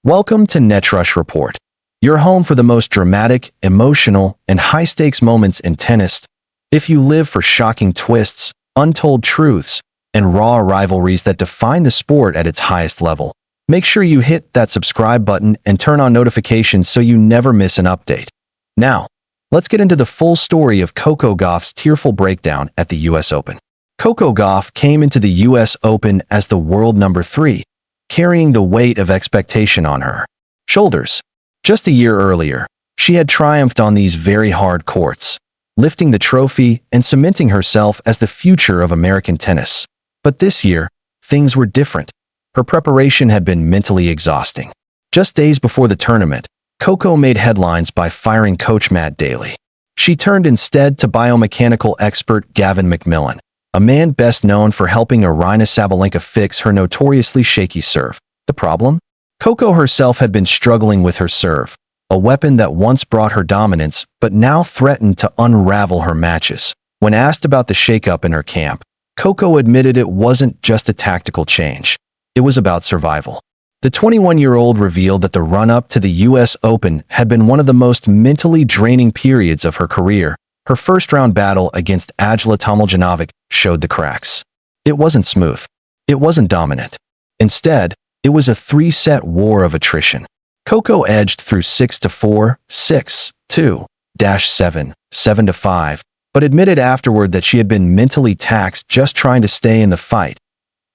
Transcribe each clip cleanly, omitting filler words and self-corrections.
Welcome to Netrush Report, your home for the most dramatic, emotional, and high-stakes moments in tennis. If you live for shocking twists, untold truths, and raw rivalries that define the sport at its highest level, make sure you hit that subscribe button and turn on notifications so you never miss an update. Now, let's get into the full story of Coco Gauff's tearful breakdown at the US Open. Coco Gauff came into the US Open as the world number 3, carrying the weight of expectation on her shoulders. Just a year earlier, she had triumphed on these very hard courts, lifting the trophy and cementing herself as the future of American tennis. But this year, things were different. Her preparation had been mentally exhausting. Just days before the tournament, Coco made headlines by firing coach Matt Daly. She turned instead to biomechanical expert Gavin McMillan, a man best known for helping Aryna Sabalenka fix her notoriously shaky serve. The problem? Coco herself had been struggling with her serve, a weapon that once brought her dominance but now threatened to unravel her matches. When asked about the shakeup in her camp, Coco admitted it wasn't just a tactical change. It was about survival. The 21-year-old revealed that the run-up to the US Open had been one of the most mentally draining periods of her career. Her first-round battle against Ajla Tomljanovic showed the cracks. It wasn't smooth. It wasn't dominant. Instead, it was a 3-set war of attrition. Coco edged through 6-4, 6-2, 7, 7-5, but admitted afterward that she had been mentally taxed just trying to stay in the fight.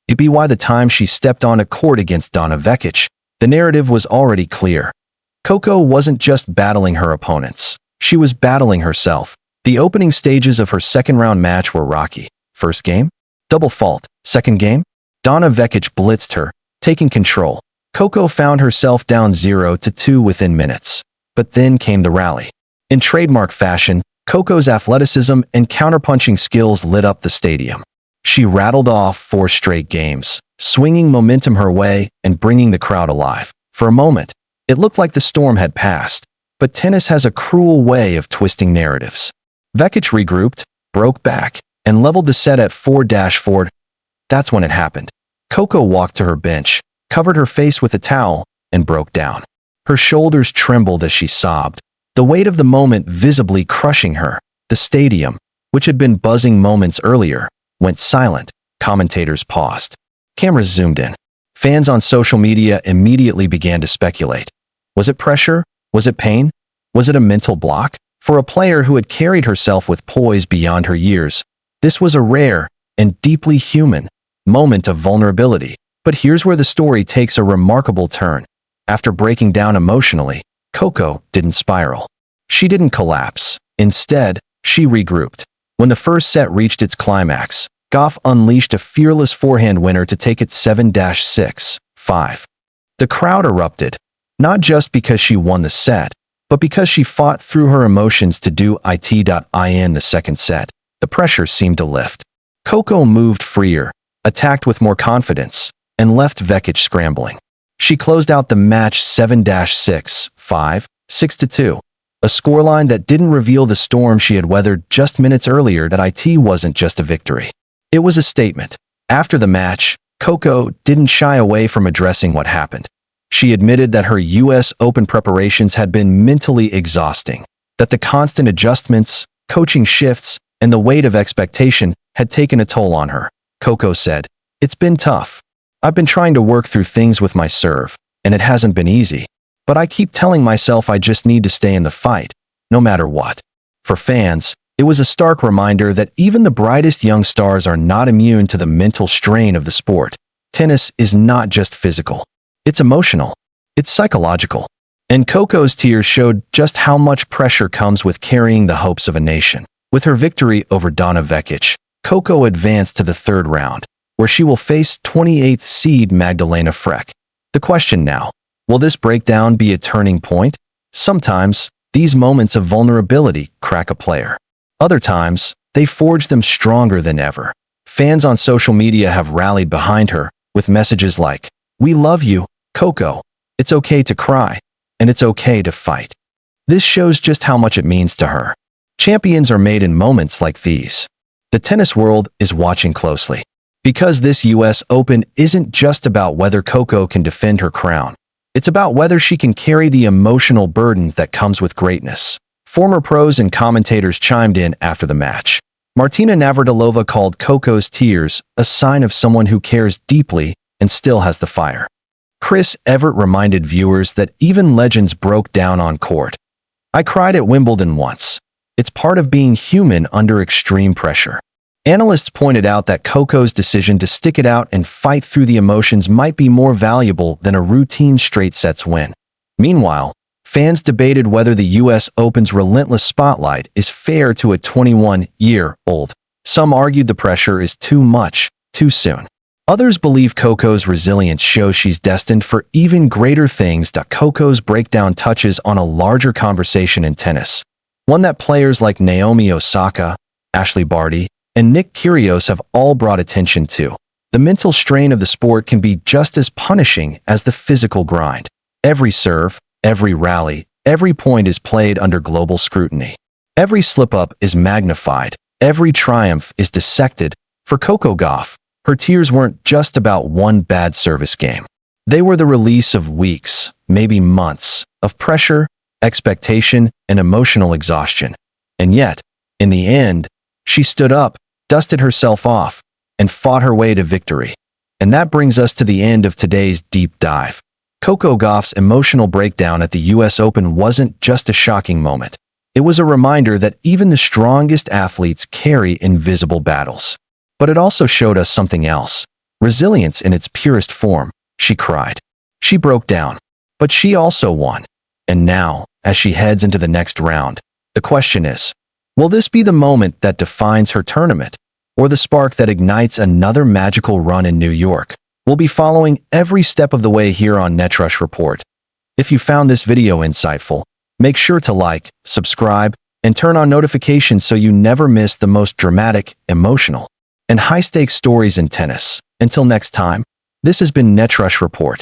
It'd be why the time she stepped on a court against Donna Vekic, the narrative was already clear. Coco wasn't just battling her opponents. She was battling herself. The opening stages of her second-round match were rocky. First game? Double fault. Second game? Donna Vekic blitzed her, taking control. Coco found herself down 0-2 within minutes. But then came the rally. In trademark fashion, Coco's athleticism and counterpunching skills lit up the stadium. She rattled off 4 straight games, swinging momentum her way and bringing the crowd alive. For a moment, it looked like the storm had passed. But tennis has a cruel way of twisting narratives. Vekic regrouped, broke back, and leveled the set at 4-4. That's when it happened. Coco walked to her bench, covered her face with a towel, and broke down. Her shoulders trembled as she sobbed, the weight of the moment visibly crushing her. The stadium, which had been buzzing moments earlier, went silent. Commentators paused. Cameras zoomed in. Fans on social media immediately began to speculate. Was it pressure? Was it pain? Was it a mental block? For a player who had carried herself with poise beyond her years, this was a rare and deeply human moment of vulnerability. But here's where the story takes a remarkable turn. After breaking down emotionally, Coco didn't spiral. She didn't collapse. Instead, she regrouped. When the first set reached its climax, Gauff unleashed a fearless forehand winner to take it 7-6, 5. The crowd erupted, not just because she won the set, but because she fought through her emotions to do it. The second set, the pressure seemed to lift. Coco moved freer, attacked with more confidence, and left Vekic scrambling. She closed out the match 7-6, 5, 6-2, a scoreline that didn't reveal the storm she had weathered just minutes earlier. That it wasn't just a victory. It was a statement. After the match, Coco didn't shy away from addressing what happened. She admitted that her US Open preparations had been mentally exhausting, that the constant adjustments, coaching shifts, and the weight of expectation had taken a toll on her. Coco said, "It's been tough. I've been trying to work through things with my serve, and it hasn't been easy. But I keep telling myself I just need to stay in the fight, no matter what." For fans, it was a stark reminder that even the brightest young stars are not immune to the mental strain of the sport. Tennis is not just physical. It's emotional. It's psychological. And Coco's tears showed just how much pressure comes with carrying the hopes of a nation. With her victory over Donna Vekic, Coco advanced to the third round, where she will face 28th seed Magdalena Frech. The question now, will this breakdown be a turning point? Sometimes, these moments of vulnerability crack a player. Other times, they forge them stronger than ever. Fans on social media have rallied behind her, with messages like, "We love you, Coco. It's okay to cry, and it's okay to fight." This shows just how much it means to her. Champions are made in moments like these. The tennis world is watching closely. Because this US Open isn't just about whether Coco can defend her crown. It's about whether she can carry the emotional burden that comes with greatness. Former pros and commentators chimed in after the match. Martina Navratilova called Coco's tears a sign of someone who cares deeply and still has the fire. Chris Evert reminded viewers that even legends broke down on court. "I cried at Wimbledon once. It's part of being human under extreme pressure." Analysts pointed out that Coco's decision to stick it out and fight through the emotions might be more valuable than a routine straight sets win. Meanwhile, fans debated whether the US Open's relentless spotlight is fair to a 21-year-old. Some argued the pressure is too much, too soon. Others believe Coco's resilience shows she's destined for even greater things. Coco's breakdown touches on a larger conversation in tennis, one that players like Naomi Osaka, Ashley Barty, and Nick Kyrgios have all brought attention to. The mental strain of the sport can be just as punishing as the physical grind. Every serve, every rally, every point is played under global scrutiny. Every slip-up is magnified. Every triumph is dissected. For Coco Gauff, her tears weren't just about one bad service game. They were the release of weeks, maybe months, of pressure, expectation, and emotional exhaustion. And yet, in the end, she stood up, dusted herself off, and fought her way to victory. And that brings us to the end of today's deep dive. Coco Gauff's emotional breakdown at the US Open wasn't just a shocking moment. It was a reminder that even the strongest athletes carry invisible battles. But it also showed us something else. Resilience in its purest form. She cried. She broke down. But she also won. And now, as she heads into the next round, the question is, will this be the moment that defines her tournament, or the spark that ignites another magical run in New York? We'll be following every step of the way here on NetRush Report. If you found this video insightful, make sure to like, subscribe, and turn on notifications so you never miss the most dramatic, emotional, and high-stakes stories in tennis. Until next time, this has been NetRush Report.